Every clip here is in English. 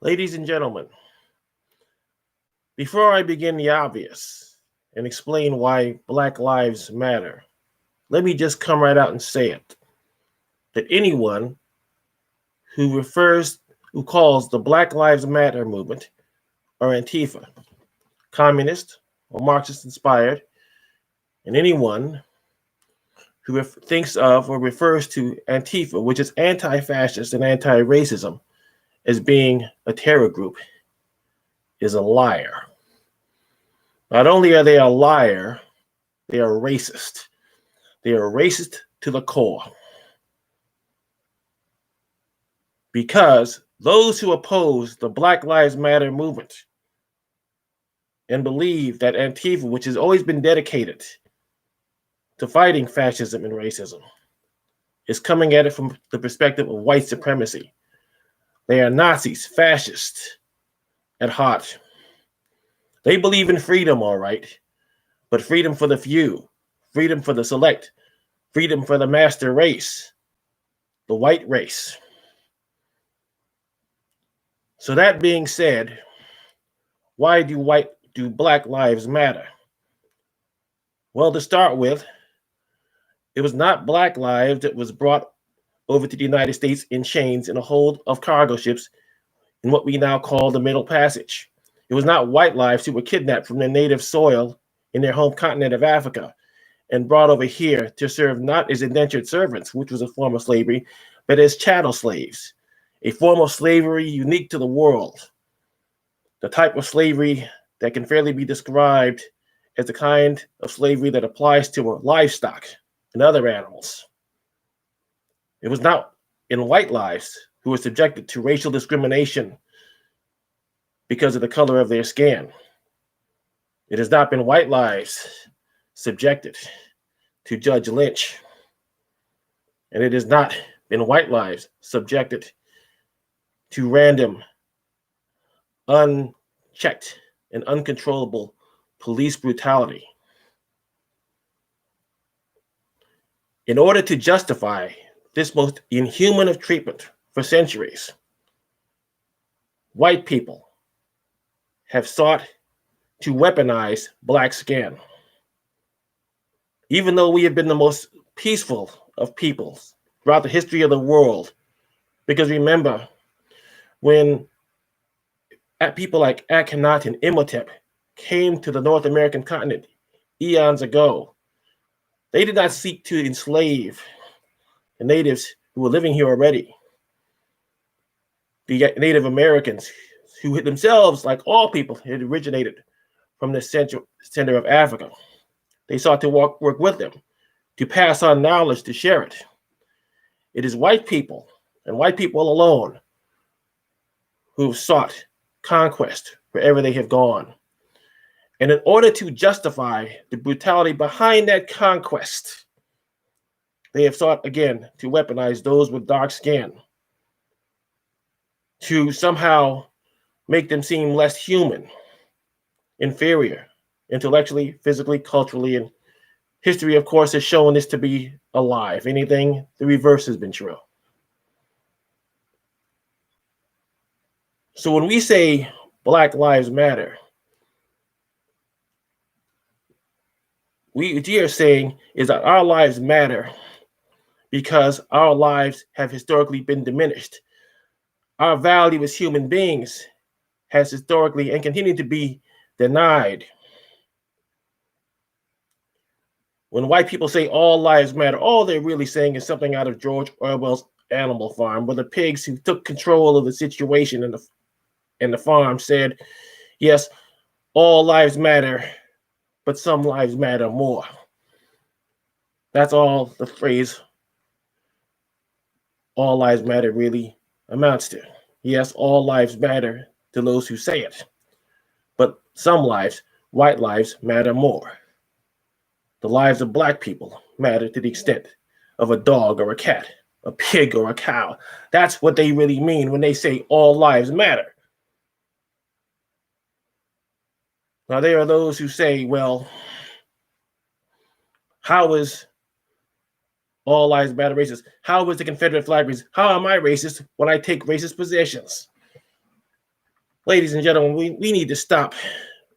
Ladies and gentlemen, before I begin the obvious and explain why Black Lives Matter, let me just come right out and say it. That anyone who calls the Black Lives Matter movement or Antifa communist or Marxist inspired, and anyone who thinks of or refers to Antifa, which is anti fascist and anti racism, as being a terror group, is a liar. Not only are they a liar, they are racist. They are racist to the core. Because those who oppose the Black Lives Matter movement and believe that Antifa, which has always been dedicated to fighting fascism and racism, is coming at it from the perspective of white supremacy. They are Nazis, fascists at heart. They believe in freedom, all right, but freedom for the few, freedom for the select, freedom for the master race, the white race. So that being said, why do Black Lives Matter? Well, to start with, it was not Black lives that was brought over to the United States in chains in a hold of cargo ships in what we now call the Middle Passage. It was not white lives who were kidnapped from their native soil in their home continent of Africa and brought over here to serve not as indentured servants, which was a form of slavery, but as chattel slaves, a form of slavery unique to the world, the type of slavery that can fairly be described as the kind of slavery that applies to livestock and other animals. It was not in white lives who were subjected to racial discrimination because of the color of their skin. It has not been white lives subjected to Judge Lynch. And it has not been white lives subjected to random, unchecked, and uncontrollable police brutality. In order to justify this most inhuman of treatment for centuries, white people have sought to weaponize black skin. Even though we have been the most peaceful of peoples throughout the history of the world, because remember, when people like Akhenaten and Imhotep came to the North American continent eons ago, they did not seek to enslave the natives who were living here already. The Native Americans, who themselves, like all people, had originated from the center of Africa. They sought to work with them, to pass on knowledge, to share it. It is white people, and white people alone, who have sought conquest wherever they have gone. And in order to justify the brutality behind that conquest, they have sought again to weaponize those with dark skin, to somehow make them seem less human, inferior, intellectually, physically, culturally, and history, of course, has shown this to be a lie. If anything, the reverse has been true. So when we say Black Lives Matter, what we are saying is that our lives matter because our lives have historically been diminished. Our value as human beings has historically and continue to be denied. When white people say all lives matter, all they're really saying is something out of George Orwell's Animal Farm, where the pigs who took control of the situation in the farm said, yes, all lives matter, but some lives matter more. That's all the phrase all lives matter really amounts to. Yes, all lives matter to those who say it, but some lives, white lives, matter more. The lives of black people matter to the extent of a dog or a cat, a pig or a cow. That's what they really mean when they say all lives matter. Now, there are those who say, well, how is all lives matter racist? How is the Confederate flag racist? How am I racist when I take racist positions? Ladies and gentlemen, we need to stop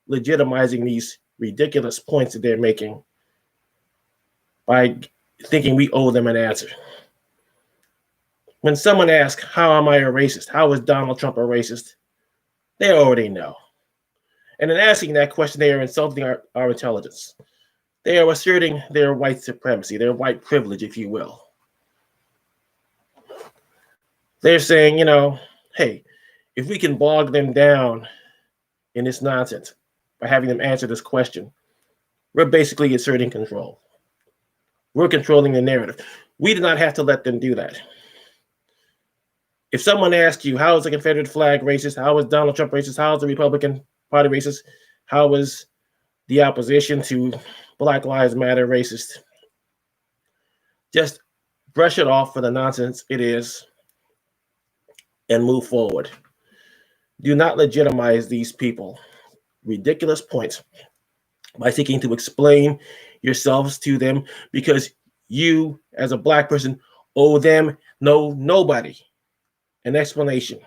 legitimizing these ridiculous points that they're making by thinking we owe them an answer. When someone asks, how am I a racist? How is Donald Trump a racist? They already know. And in asking that question, they are insulting our intelligence. They are asserting their white supremacy, their white privilege, if you will. They're saying, hey, if we can bog them down in this nonsense by having them answer this question, we're basically asserting control. We're controlling the narrative. We do not have to let them do that. If someone asks you, how is the Confederate flag racist? How is Donald Trump racist? How is the Republican Party racist? How is the opposition to Black Lives Matter racist? Just brush it off for the nonsense it is and move forward. Do not legitimize these people. Ridiculous points by seeking to explain yourselves to them because you, as a Black person, owe them nobody an explanation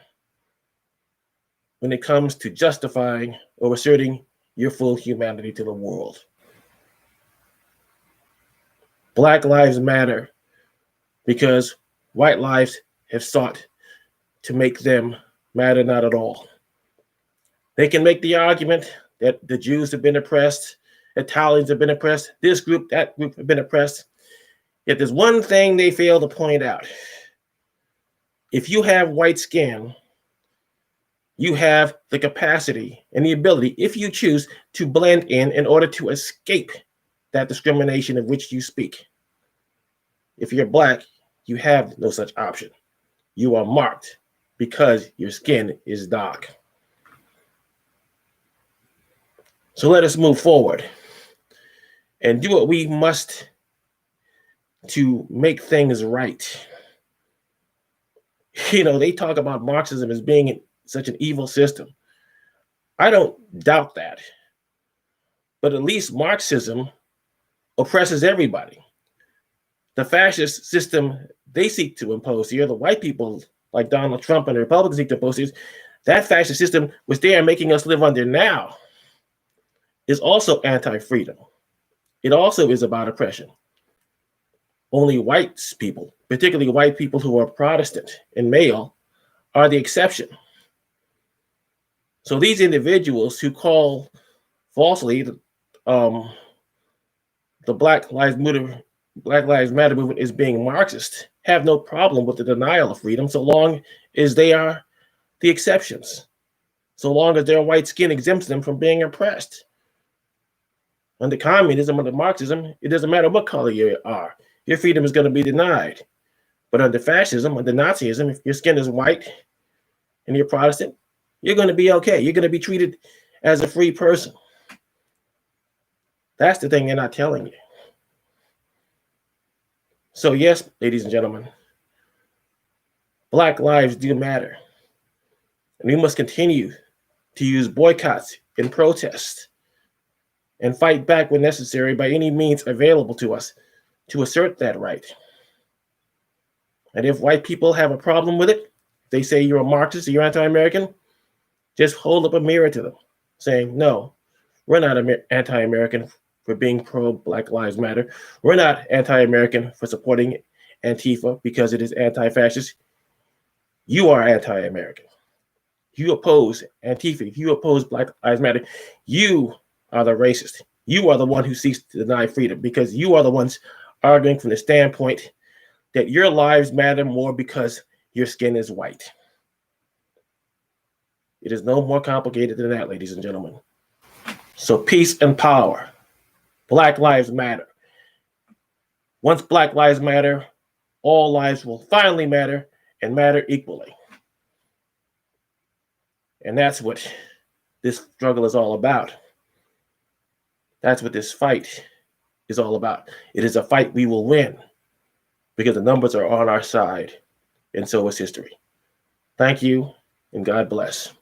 when it comes to justifying or asserting your full humanity to the world. Black lives matter because white lives have sought to make them matter not at all. They can make the argument that the Jews have been oppressed, Italians have been oppressed, this group, that group have been oppressed. Yet there's one thing they fail to point out. If you have white skin, you have the capacity and the ability, if you choose, to blend in order to escape that discrimination of which you speak. If you're Black, you have no such option. You are marked because your skin is dark. So let us move forward and do what we must to make things right. They talk about Marxism as being such an evil system. I don't doubt that. But at least Marxism oppresses everybody. The fascist system they seek to impose here, the white people like Donald Trump and the Republicans seek to impose here, that fascist system which they are making us live under now is also anti-freedom. It also is about oppression. Only white people, particularly white people who are Protestant and male, are the exception. So these individuals who call falsely the Black Lives Matter movement is being Marxist have no problem with the denial of freedom so long as they are the exceptions, so long as their white skin exempts them from being oppressed. Under communism, under Marxism, it doesn't matter what color you are. Your freedom is going to be denied. But under fascism, under Nazism, if your skin is white and you're Protestant, you're going to be okay. You're going to be treated as a free person. That's the thing they're not telling you. So yes, ladies and gentlemen, Black lives do matter. And we must continue to use boycotts and protests and fight back when necessary by any means available to us to assert that right. And if white people have a problem with it, they say you're a Marxist or you're anti-American, just hold up a mirror to them saying, no, we're not anti-American for being pro-Black Lives Matter. We're not anti-American for supporting Antifa because it is anti-fascist. You are anti-American. You oppose Antifa. If you oppose Black Lives Matter, you are the racist. You are the one who seeks to deny freedom because you are the ones arguing from the standpoint that your lives matter more because your skin is white. It is no more complicated than that, ladies and gentlemen. So peace and power. Black lives matter. Once Black lives matter, all lives will finally matter and matter equally. And that's what this struggle is all about. That's what this fight is all about. It is a fight we will win because the numbers are on our side, and so is history. Thank you, and God bless.